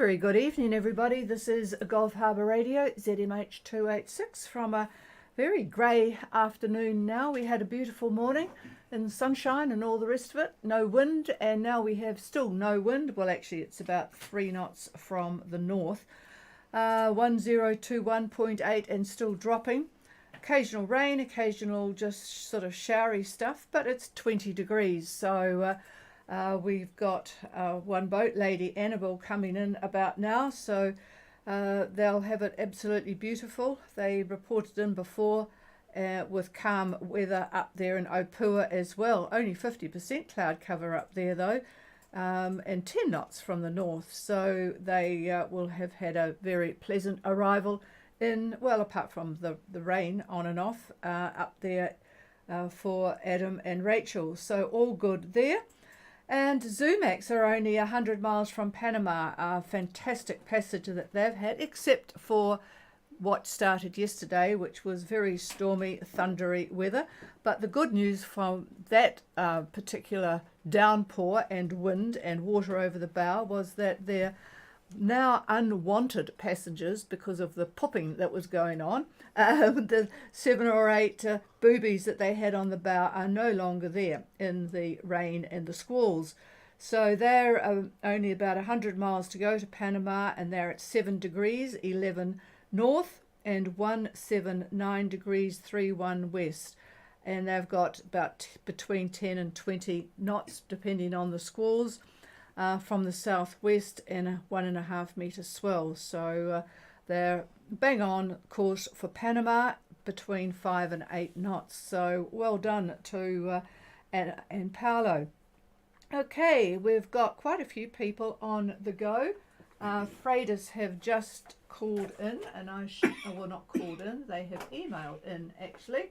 very good evening, everybody. This is Gulf Harbour Radio, ZMH 286, from a very grey afternoon now. We had a beautiful morning in sunshine and all the rest of it, no wind, and now we have still no wind. Well, actually, it's about 3 knots from the north. 1021.8 and still dropping. Occasional rain, occasional just sort of showery stuff, but it's 20 degrees, so we've got one boat, Lady Annabelle, coming in about now, so they'll have it absolutely beautiful. They reported in before with calm weather up there in Opua as well. Only 50% cloud cover up there though, and 10 knots from the north, so they will have had a very pleasant arrival in, well, apart from the rain on and off up there for Adam and Rachel, so all good there. And Zumax are only 100 miles from Panama, a fantastic passage that they've had, except for what started yesterday, which was very stormy, thundery weather. But the good news from that particular downpour and wind and water over the bow was that their now unwanted passengers, because of the popping that was going on, the 7 or 8 boobies that they had on the bow are no longer there in the rain and the squalls. So they're only about 100 miles to go to Panama, and they're at 7 degrees 11 north and 179 degrees 31 west, and they've got about between 10 and 20 knots depending on the squalls from the southwest, and a 1.5 metre swell. So they're bang on course for Panama, between 5 and 8 knots. So well done to and Paolo. Okay, we've got quite a few people on the go. Freighters have just called in, and well, not called in, they have emailed in actually.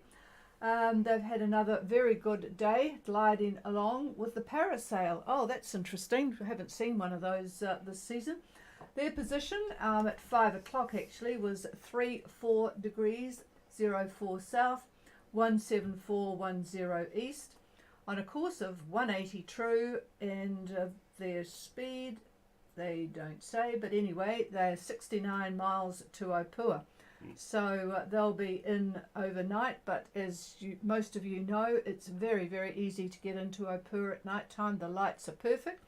They've had another very good day gliding along with the parasail. Oh, that's interesting. We haven't seen one of those this season. Their position at 5 o'clock actually was 34 degrees 04 south, 17410 east, on a course of 180 true, and their speed, they don't say, but anyway, they're 69 miles to Opua. So they'll be in overnight, but as most of you know, it's very, very easy to get into Opua at night time. The lights are perfect,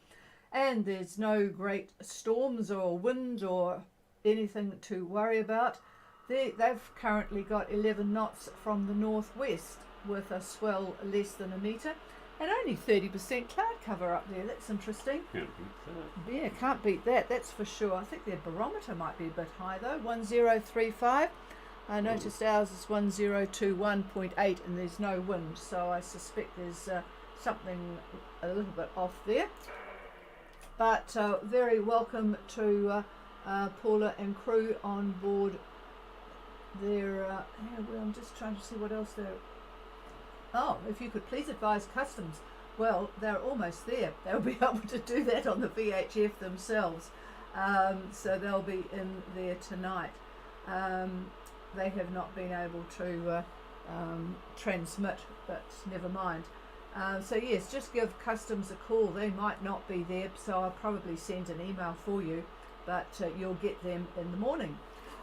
and there's no great storms or wind or anything to worry about. They've currently got 11 knots from the northwest with a swell less than a metre, and only 30% cloud cover up there. That's interesting. Can't beat that. Yeah, can't beat that, that's for sure. I think their barometer might be a bit high though, 1035. I noticed ours is 1021.8, and there's no wind, so I suspect there's something a little bit off there. But very welcome to Paula and crew on board their, well, I'm just trying to see what else they're. Oh, if you could please advise customs. Well, they're almost there. They'll be able to do that on the VHF themselves. So they'll be in there tonight. They have not been able to transmit, but never mind. So yes, just give customs a call. They might not be there, so I'll probably send an email for you, but you'll get them in the morning.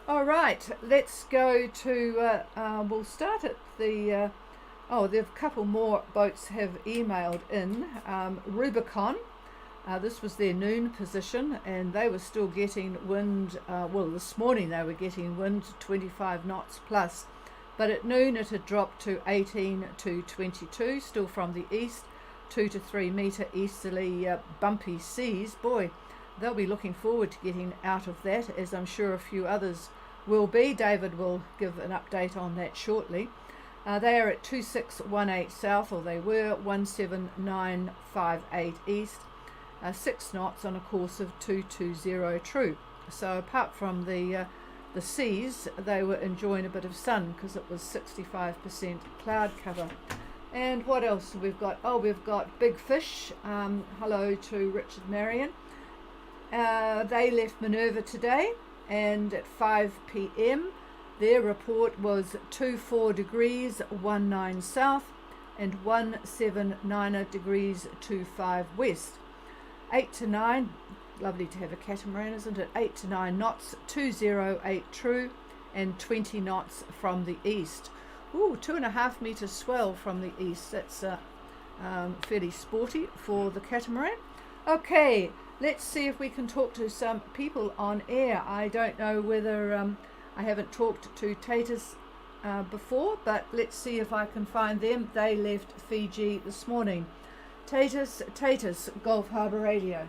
All right, let's go to, we'll start at the... there's a couple more boats have emailed in. Rubicon, this was their noon position, and they were still getting wind. Well, this morning they were getting wind 25 knots plus, but at noon it had dropped to 18 to 22, still from the east, 2 to 3 metre easterly bumpy seas. Boy, they'll be looking forward to getting out of that, as I'm sure a few others will be. David will give an update on that shortly. They are at 2618 south, or they were 17958 east, 6 knots on a course of 220 true. So apart from the seas, they were enjoying a bit of sun because it was 65% cloud cover. And what else have we've got? Oh, we've got Big Fish. Hello to Richard Marion. They left Minerva today, and at 5 p.m. their report was 24 degrees 19 south and 179 degrees 25 west. 8 to 9 lovely to have a catamaran, isn't it? 8 to 9 knots, 208 true, and 20 knots from the east. Ooh, 2.5 meters swell from the east. That's fairly sporty for the catamaran. Okay, let's see if we can talk to some people on air. I don't know whether I haven't talked to Tatus before, but let's see if I can find them. They left Fiji this morning. Tatus, Gulf Harbour Radio.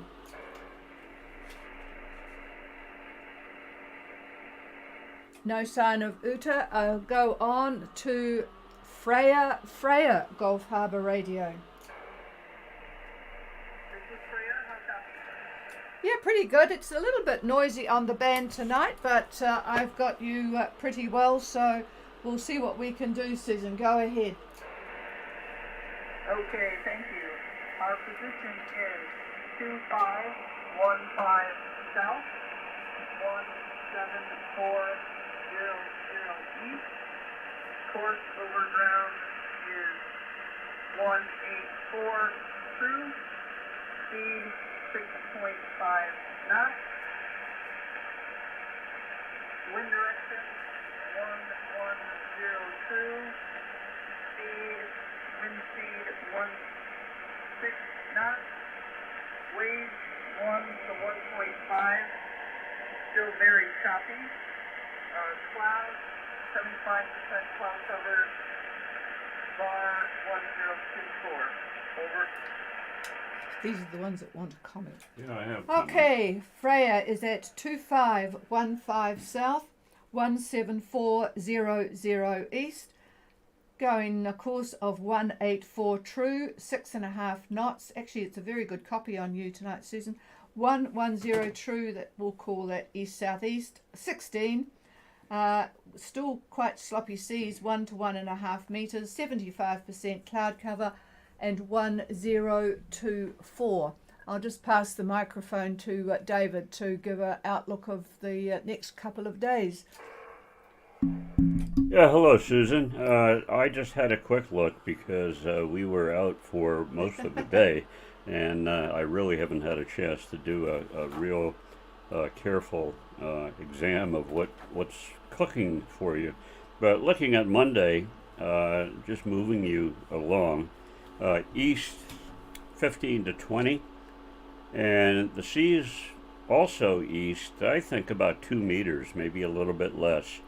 No sign of Uta. I'll go on to Freya, Gulf Harbour Radio. Yeah, pretty good. It's a little bit noisy on the band tonight, but I've got you pretty well, so we'll see what we can do, Susan. Go ahead. Okay, thank you. Our position is 2515 south, 17400 east. Course over ground is 184 true. Speed 6.5 knots. Wind direction 1102. Wind speed 16 knots. Waves 1 to 1.5. Still very choppy. Clouds 75% cloud cover. Bar 1024. Over. These are the ones that want to comment. Yeah, I have. Okay, Freya is at 2515 south, 17400 east, going a course of 184 true, 6.5 knots. Actually, it's a very good copy on you tonight, Susan. 110 true, that we'll call that east-southeast, 16. Still quite sloppy seas, 1 to 1.5 meters, 75% cloud cover, and 1024. I'll just pass the microphone to David to give an outlook of the next couple of days. Yeah, hello, Susan. I just had a quick look because we were out for most of the day, and I really haven't had a chance to do a real careful exam of what's cooking for you. But looking at Monday, just moving you along, east 15 to 20, and the seas also east, I think about 2 meters, maybe a little bit less,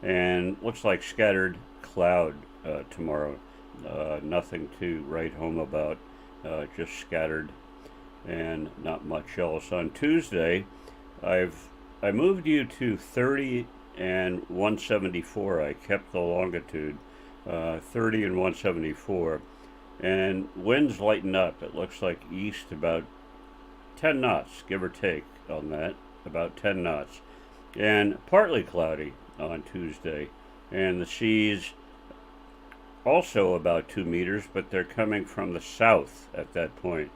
and looks like scattered cloud tomorrow. Nothing to write home about, just scattered and not much else. On Tuesday, I moved you to 30 and 174. I kept the longitude 30 and 174. And winds lighten up. It looks like east about 10 knots, give or take on that, about 10 knots. And partly cloudy on Tuesday. And the seas also about 2 meters, but they're coming from the south at that point,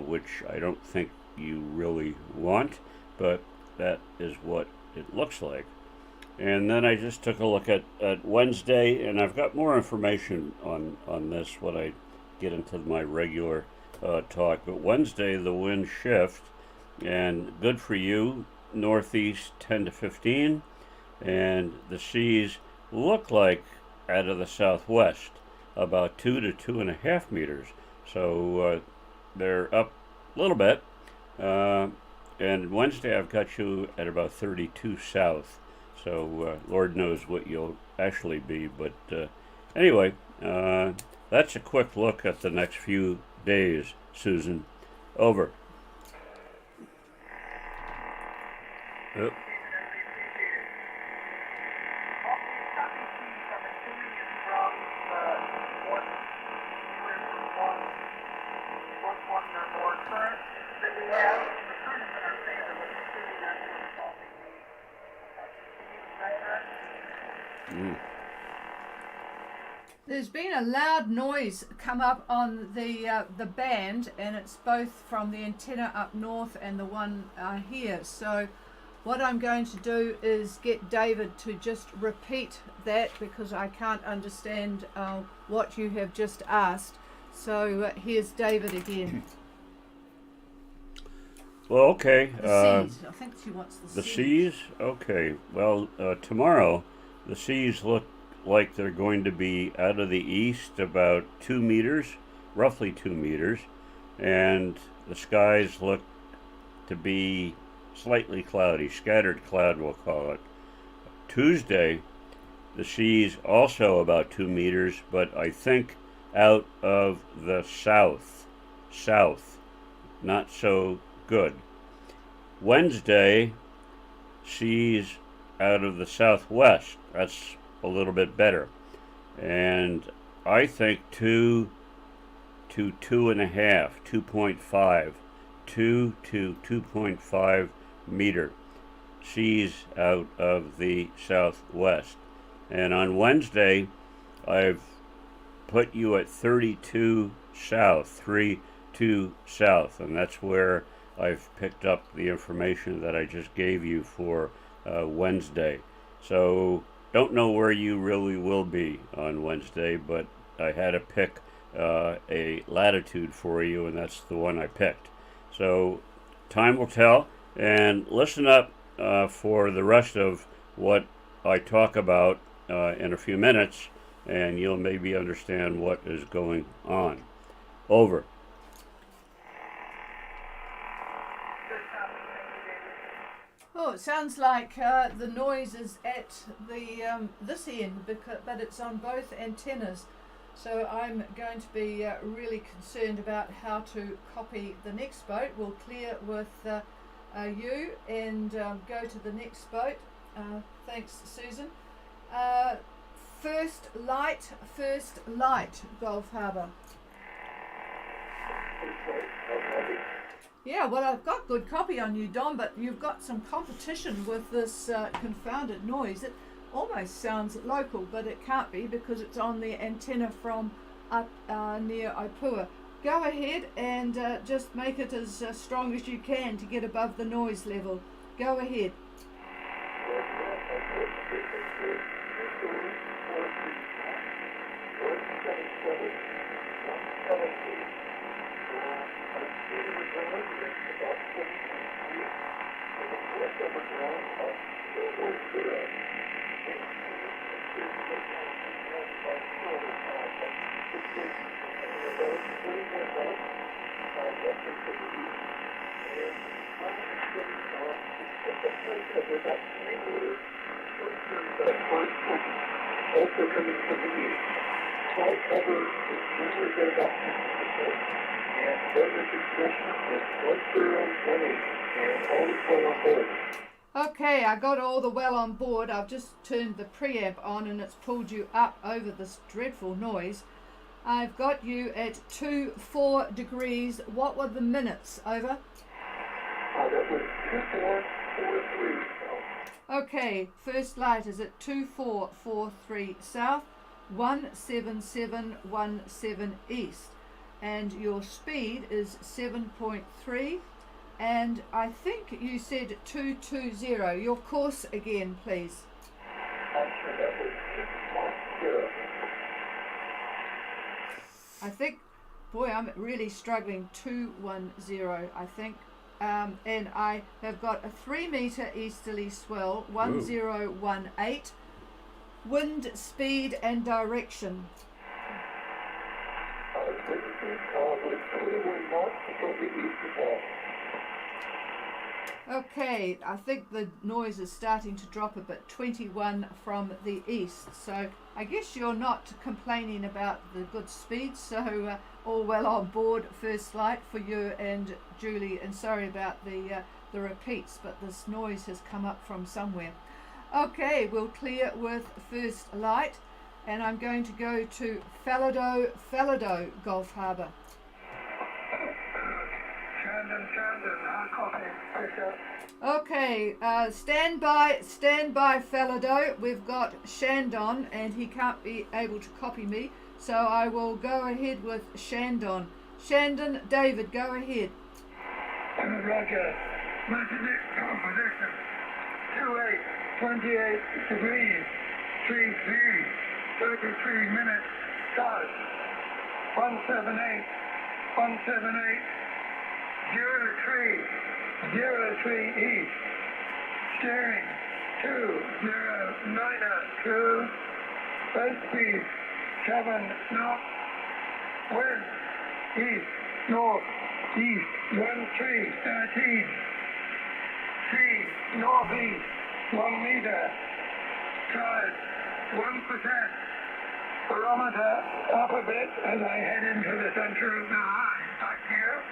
which I don't think you really want, but that is what it looks like. And then I just took a look at Wednesday, and I've got more information on this when I get into my regular talk. But Wednesday, the wind shift, and good for you, northeast 10 to 15, and the seas look like out of the southwest, about 2 to 2.5 meters. So they're up a little bit. And Wednesday, I've got you at about 32 south. So Lord knows what you'll actually be. But anyway, that's a quick look at the next few days, Susan. Over. Yep. There's been a loud noise come up on the band, and it's both from the antenna up north and the one here. So what I'm going to do is get David to just repeat that, because I can't understand what you have just asked. So here's David again. Well, okay. The seas. I think she wants The the seas. seas? Okay. Well, tomorrow, the seas look like they're going to be out of the east about 2 meters, roughly 2 meters, and the skies look to be slightly cloudy, scattered cloud, we'll call it. Tuesday, the seas also about 2 meters, but I think out of the south, not so good. Wednesday, seas out of the southwest. That's a little bit better. And I think 2 to 2.5, 2.5, 2 to 2.5 meter seas out of the southwest. And on Wednesday, I've put you at 32 south, 32 south, and that's where I've picked up the information that I just gave you for Wednesday. So don't know where you really will be on Wednesday, but I had to pick a latitude for you, and that's the one I picked. So time will tell, and listen up for the rest of what I talk about in a few minutes, and you'll maybe understand what is going on. Over. Oh, it sounds like the noise is at the this end, but it's on both antennas. So I'm going to be really concerned about how to copy the next boat. We'll clear with you and go to the next boat. Thanks, Susan. First light, Gulf Harbour. Yeah, well, I've got good copy on you, Dom, but you've got some competition with this confounded noise. It almost sounds local, but it can't be because it's on the antenna from up near Aipua. Go ahead and just make it as strong as you can to get above the noise level. Go ahead. Also coming from the east. Cloud cover is generally at about 50%. And weather discretion is 1018. And all is well on board. Okay, I got all the well on board. I've just turned the preamp on and it's pulled you up over this dreadful noise. I've got you at 24 degrees. What were the minutes? Over. That was 2443. Okay, first light is at 2443 south, 17717 east, and your speed is 7.3, and I think you said 220. Your course again, please. I think, boy, I'm really struggling. 210, I think. And I have got a 3-meter easterly swell, 1018, wind, speed and direction. Okay, I think the noise is starting to drop a bit, 21 from the east. So I guess you're not complaining about the good speed, so all well on board. First light for you and Julie, and sorry about the repeats, but this noise has come up from somewhere. Okay, we'll clear with first light, and I'm going to go to Falado, Gulf Harbour. Shandon, I'll copy. Okay, stand by Falado. We've got Shandon and he can't be able to copy me, so I will go ahead with Shandon. Shandon, David, go ahead. Roger. Position 28 degrees, 33 minutes, start. 178, 03, 03 east. Steering 2092. Base speed 7 knots. Wind east, north, east 1313. Sea northeast 1 meter. Tide 1%. Barometer up a bit as I head into the center of the line. Back here.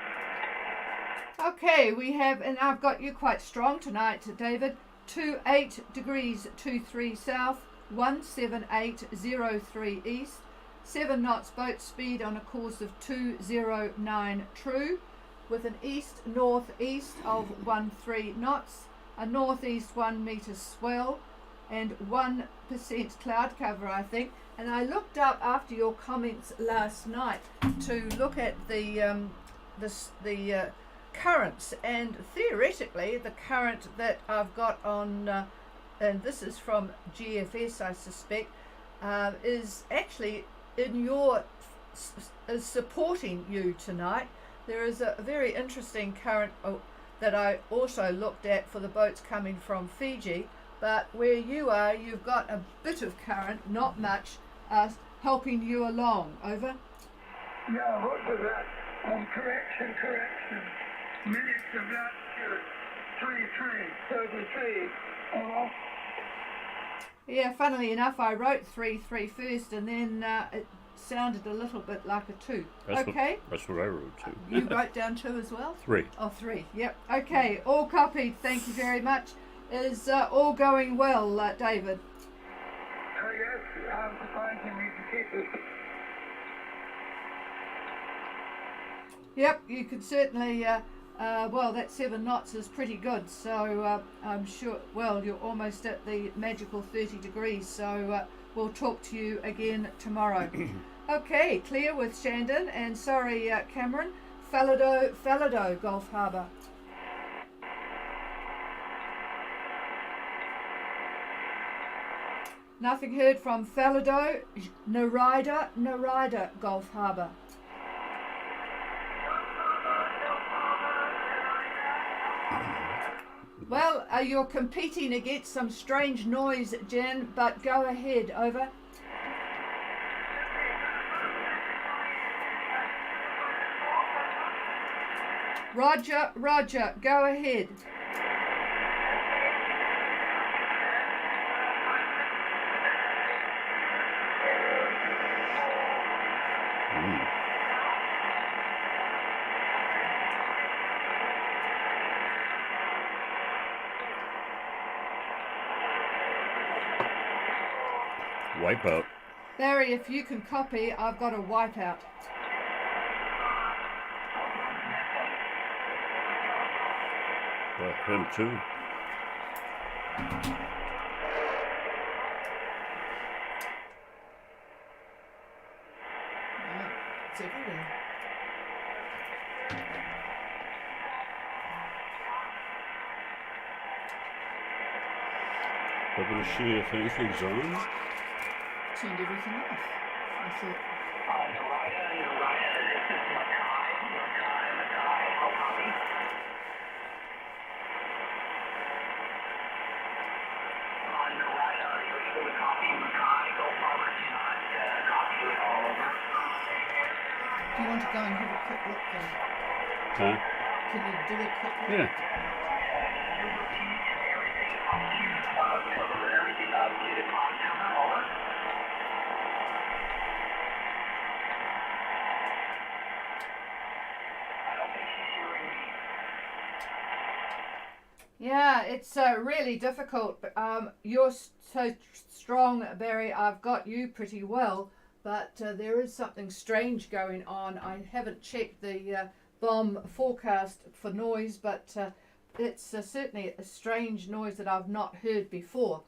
Okay, we have, and I've got you quite strong tonight, David. 28 degrees 23 south, 17803 east, 7 knots boat speed on a course of 209 true, with an east-northeast of 13 knots, a northeast 1 meter swell, and 1% cloud cover, I think. And I looked up after your comments last night to look at the currents, and theoretically the current that I've got on, and this is from GFS, I suspect, is actually in your is supporting you tonight. There is a very interesting current that I also looked at for the boats coming from Fiji, but where you are, you've got a bit of current, not much, helping you along. Over. Yeah, what was that? Correction. Minutes of latitude 33. Yeah, funnily enough, I wrote 3 first, and then it sounded a little bit like a 2. Okay. That's what I wrote too. You wrote down 2 as well? 3. Oh, 3. Yep. Okay. All copied. Thank you very much. Is all going well, David? Yes, I'm surprising me to keep this. Yep, you could certainly, well, that 7 knots is pretty good, so I'm sure, well, you're almost at the magical 30 degrees, so we'll talk to you again tomorrow. Okay, clear with Shandon, and sorry, Cameron, Falado, Gulf Harbour. Nothing heard from Falado, Narida, Gulf Harbour. Well, you're competing against some strange noise, Jen, but go ahead. Over. Roger, go ahead. Wipeout. Barry, if you can copy, I've got a wipeout. Him too. It's everywhere. Hoping to see if anything's on. Turned everything off. I thought. Narida, this is Mackay, how copy? Narida, are you able to copy Mackay? Gulf Harbour cannot copy it all over. Do you want to go and have a quick look then? Huh? Can you do a quick look? Yeah. Everything up to the contour, over. Yeah, it's really difficult. You're so strong, Barry. I've got you pretty well, but there is something strange going on. I haven't checked the bomb forecast for noise, but it's certainly a strange noise that I've not heard before.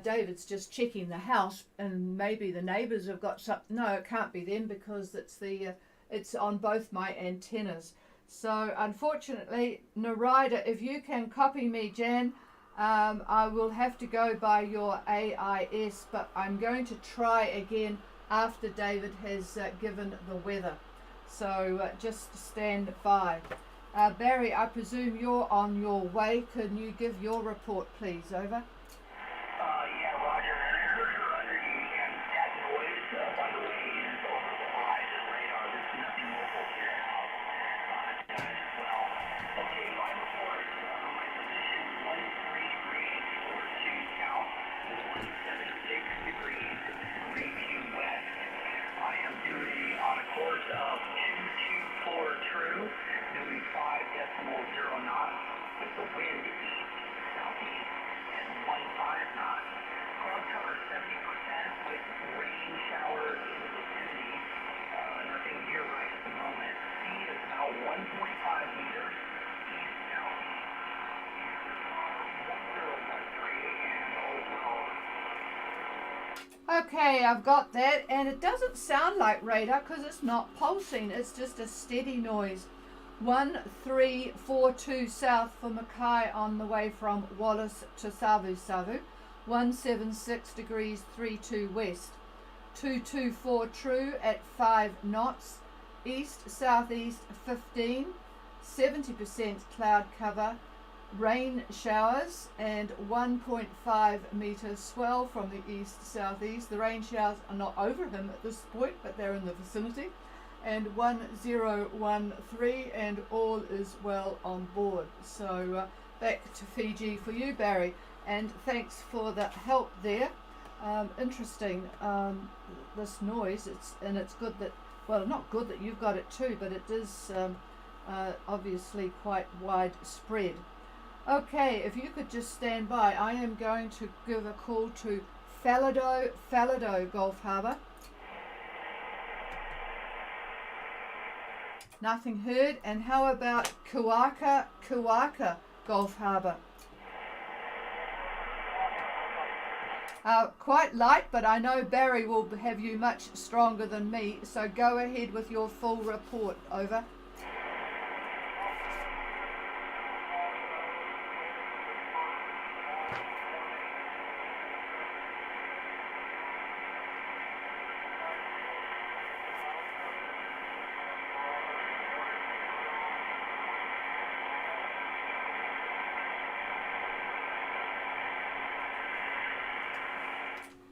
David's just checking the house, and maybe the neighbours have got something. No, it can't be them because it's on both my antennas. So unfortunately, Narida, if you can copy me, Jan, I will have to go by your AIS, but I'm going to try again after David has given the weather. So just stand by. Barry, I presume you're on your way. Can you give your report, please? Over. Yeah, Roger. Roger, you can that noise, by the way, is over the horizon radar. There's nothing local here now. As well. Okay, my report. My position 13 degrees 42 south, 176 degrees 32 west. I am doing on a course of 224 true, doing 5.0 knots with the wind east southeast and 15 knots. Cloud cover 70% with rain showers in the vicinity. Nothing here right at the moment. Speed is about 1.5 meters east southeast. 1013 and all well. Okay, I've got that, and it doesn't sound like radar because it's not pulsing. It's just a steady noise. 1342 south for Mackay on the way from Wallace to Savu. 176 degrees 32 west. 224 true at 5 knots. East southeast 15. 70% cloud cover. Rain showers and 1.5 meter swell from the east southeast. The rain showers are not over him at this point, but they're in the vicinity. And 1013, and all is well on board. So back to Fiji for you, Barry, and thanks for the help there. Interesting, this noise. It's good that, well, not good that you've got it too, but it is obviously quite widespread. Okay, if you could just stand by, I am going to give a call to Falado, Gulf Harbour. Nothing heard. And how about Kuaka, Gulf Harbour? Quite light, but I know Barry will have you much stronger than me, so go ahead with your full report. Over.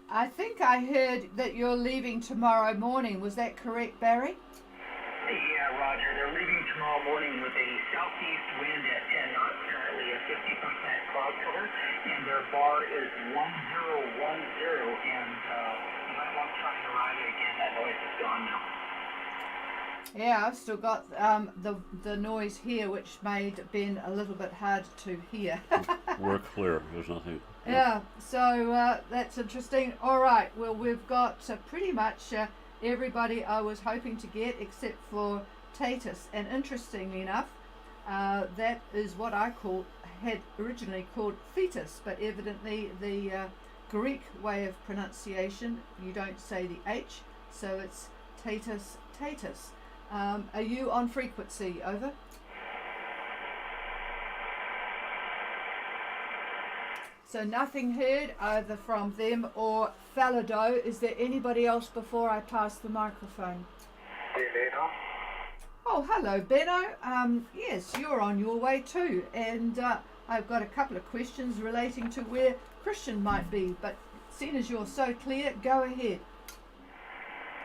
I think I heard that you're leaving tomorrow morning. Was that correct, Barry? Yeah, Roger. They're leaving tomorrow morning with a southeast wind at 10 knots, currently a 50% cloud cover, and their bar is 1010. And you might want to try to ride it again. That noise is gone now. Yeah, I've still got the noise here, which made Ben a little bit hard to hear. We're clear. There's nothing. Yeah, so that's interesting. All right, well, we've got pretty much everybody I was hoping to get except for Tatus. And interestingly enough, that is what I had originally called fetus, but evidently the Greek way of pronunciation, you don't say the H, so it's Tatus. Are you on frequency? Over. So nothing heard either from them or Falado. Is there anybody else before I pass the microphone? Benno. Oh, hello, Benno. Yes, you're on your way too. And I've got a couple of questions relating to where Christian might be. But seeing as you're so clear, go ahead.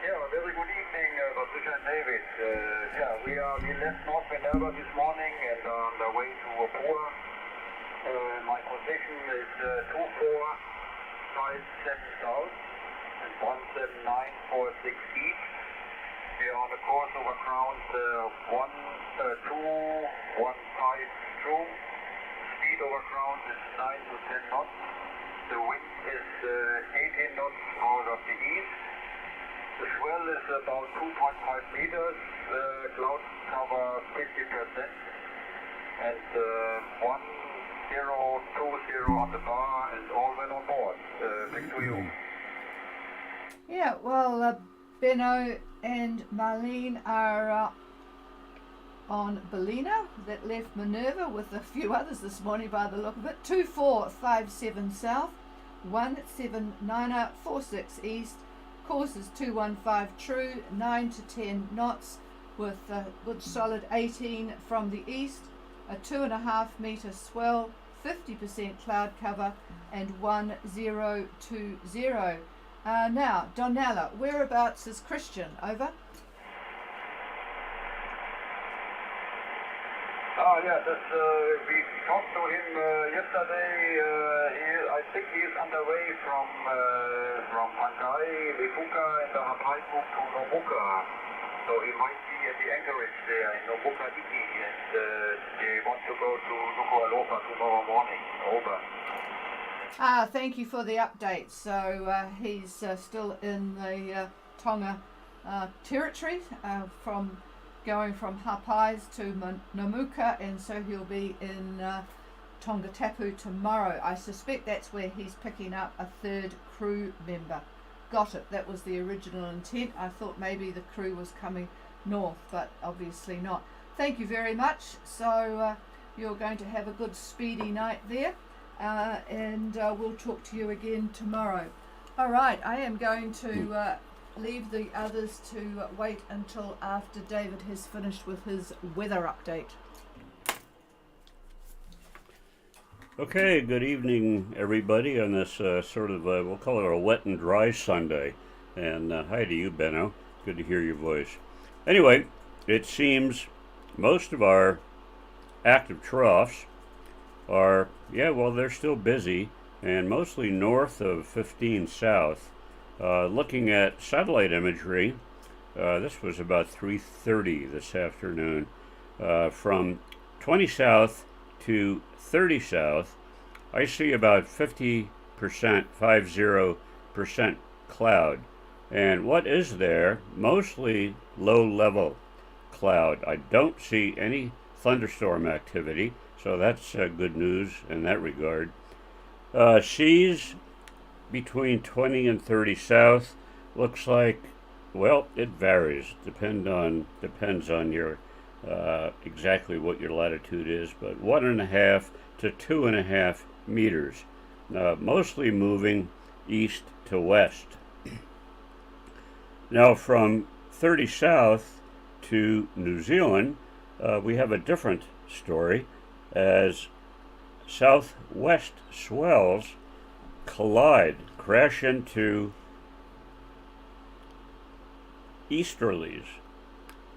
Yeah, very good evening, Patricia and David. We left North Minerva this morning and are on the way to Harbour. My position is 2457 south and 17946 east. We are on a course over ground 2152. Speed over ground is 9 to 10 knots. The wind is 18 knots out of the east. The swell is about 2.5 meters. Cloud cover 50%. And 1020 on the bar and all well on board. Back to you. Yeah, well, Benno and Marlene are on Bellina that left Minerva with a few others this morning by the look of it. 2457 south, 17946 east. Course is 215 true, 9 to 10 knots. with a good solid 18 from the east, a 2.5 metre swell, 50% cloud cover, and 1020. Now, Donella, whereabouts is Christian? Over. Yes, we talked to him yesterday. I think he is underway from Pangai, Lefuka, and the Hapai move to Nomuka. So he might be at the anchorage there in Nomuka Iki, and they want to go to Nuku'alofa tomorrow morning. Over. Thank you for the update. So he's still in the Tonga territory, going from Hapais to Nomuka, and so he'll be in Tongatapu tomorrow. I suspect that's where he's picking up a third crew member. Got it. That was the original intent. I thought maybe the crew was coming north, but obviously not. Thank you very much. So you're going to have a good speedy night there, and we'll talk to you again tomorrow. All right, I am going to leave the others to wait until after David has finished with his weather update. Okay, good evening, everybody, on this sort of, we'll call it a wet and dry Sunday. And hi to you, Benno. Good to hear your voice. Anyway, it seems most of our active troughs are, they're still busy, and mostly north of 15 south. Looking at satellite imagery, this was about 3:30 this afternoon, from 20 south to 30 south, I see about 50%, 50% cloud. And what is there? Mostly low-level cloud. I don't see any thunderstorm activity, so that's good news in that regard. Seas between 20 and 30 south looks like, well, it varies. Depends on your exactly what your latitude is, but 1.5 to 2.5 meters, mostly moving east to west. Now from 30 south to New Zealand, we have a different story, as southwest swells crash into easterlies,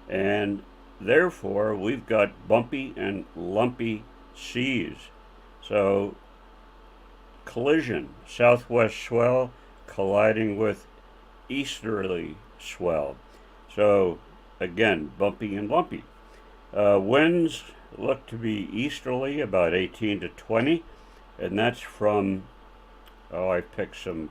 and therefore we've got bumpy and lumpy seas. So collision, southwest swell colliding with easterly swell. So again, bumpy and lumpy. Winds look to be easterly, about 18 to 20, and that's from, I picked some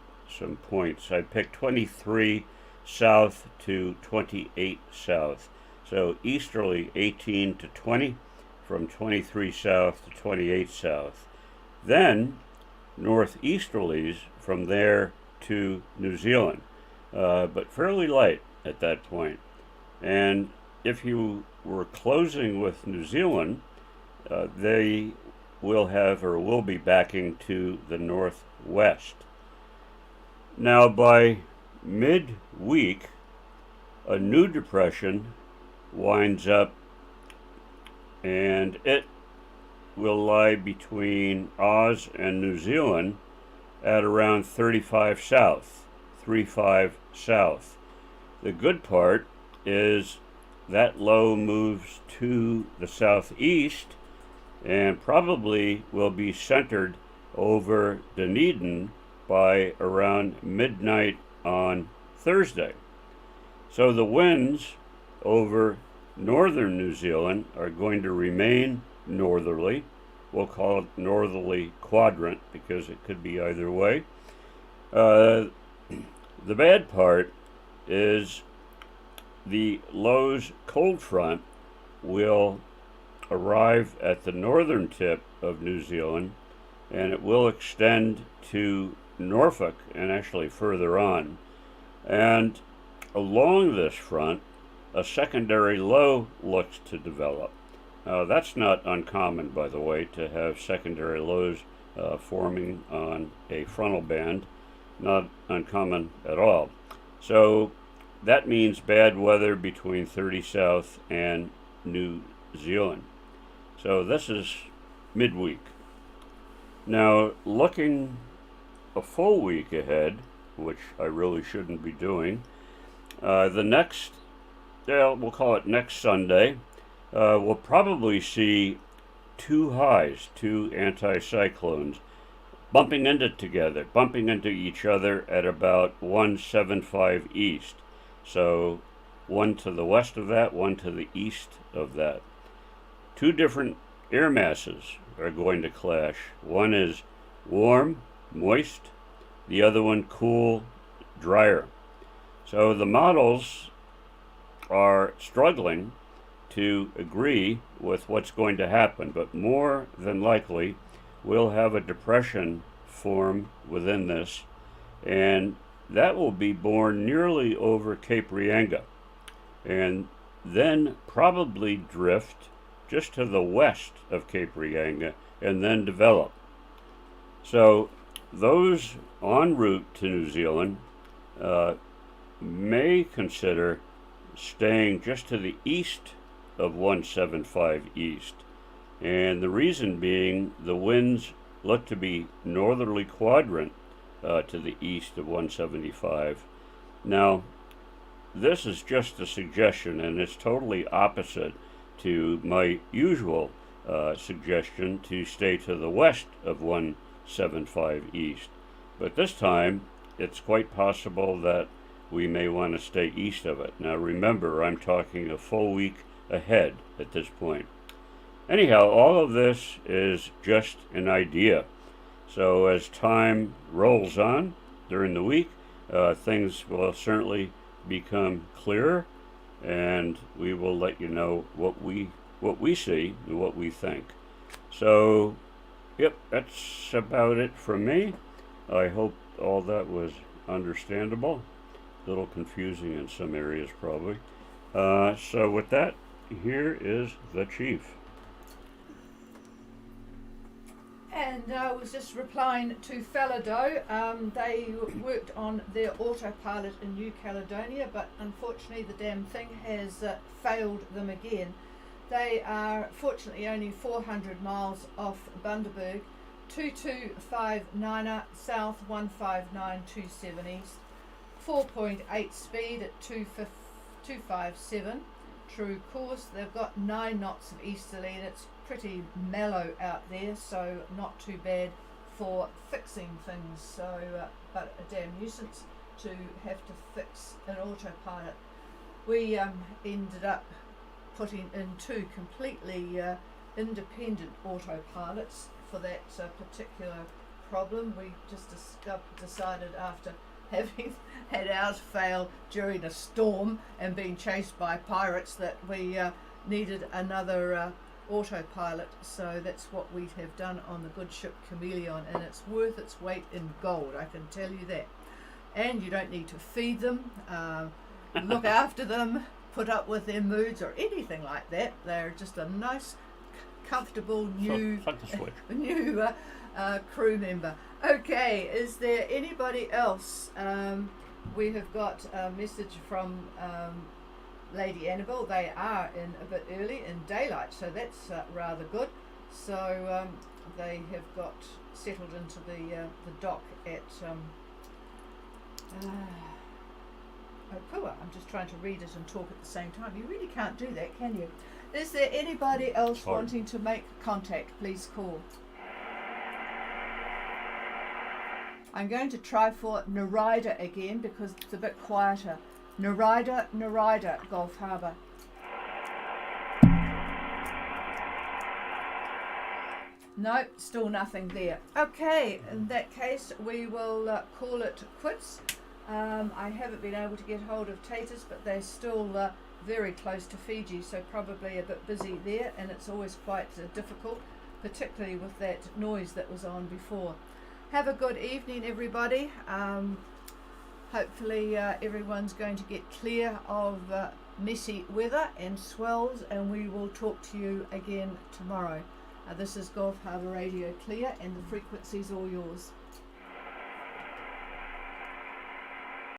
points. I picked 23 south to 28 south. So easterly 18 to 20, from 23 south to 28 south. Then northeasterlies from there to New Zealand, but fairly light at that point. And if you were closing with New Zealand, they will be backing to the northwest. Now by mid-week, a new depression winds up, and it will lie between Oz and New Zealand at around 35 south. The good part is that low moves to the southeast and probably will be centered over Dunedin by around midnight on Thursday. So the winds over northern New Zealand are going to remain northerly. We'll call it northerly quadrant because it could be either way. The bad part is the low's cold front will arrive at the northern tip of New Zealand, and it will extend to Norfolk and actually further on. And along this front, a secondary low looks to develop. That's not uncommon, by the way, to have secondary lows forming on a frontal band. Not uncommon at all. So that means bad weather between 30 South and New Zealand. So this is midweek. Now, looking a full week ahead, which I really shouldn't be doing, the next, we'll call it next Sunday, we'll probably see two highs, two anticyclones, bumping into each other at about 175 east. So one to the west of that, one to the east of that. Two different air masses are going to clash. One is warm, moist, the other one cool, drier. So the models are struggling to agree with what's going to happen, but more than likely we'll have a depression form within this, and that will be born nearly over Cape Reinga, and then probably drift just to the west of Cape Reinga and then develop. So those en route to New Zealand may consider staying just to the east of 175 east. And the reason being, the winds look to be northerly quadrant to the east of 175. Now, this is just a suggestion, and it's totally opposite to my usual suggestion to stay to the west of 175 east. But this time, it's quite possible that we may want to stay east of it. Now remember, I'm talking a full week ahead at this point. Anyhow, all of this is just an idea. So as time rolls on during the week, things will certainly become clearer, and we will let you know what we see and what we think. So, yep, that's about it from me. I hope all that was understandable. A little confusing in some areas, probably. So with that, here is the chief. And I was just replying to Falado. They worked on their autopilot in New Caledonia, but unfortunately the damn thing has failed them again. They are fortunately only 400 miles off Bundaberg, 2259 south, 15927 east, 4.8 speed at 257 true course. They've got 9 knots of easterly, and it's pretty mellow out there, so not too bad for fixing things. So, but a damn nuisance to have to fix an autopilot. We ended up putting in 2 completely independent autopilots for that particular problem. We just decided after having had ours fail during a storm and being chased by pirates that we needed another autopilot. So that's what we have done on the good ship Chameleon, and it's worth its weight in gold, I can tell you that. And you don't need to feed them, look after them, put up with their moods or anything like that. They're just a nice, comfortable new crew member. Okay, is there anybody else? We have got a message from Lady Annabelle. They are in a bit early in daylight, so that's rather good. So they have got settled into the dock at Opua. I'm just trying to read it and talk at the same time. You really can't do that, can you? Is there anybody else wanting to make contact? Please call. I'm going to try for Narida again because it's a bit quieter. Narida, Gulf Harbour. Nope, still nothing there. Okay, in that case we will call it quits. I haven't been able to get hold of Tatus, but they're still very close to Fiji, so probably a bit busy there, and it's always quite difficult, particularly with that noise that was on before. Have a good evening, everybody. Hopefully everyone's going to get clear of messy weather and swells, and we will talk to you again tomorrow. This is Gulf Harbour Radio Clear, and the frequency's all yours.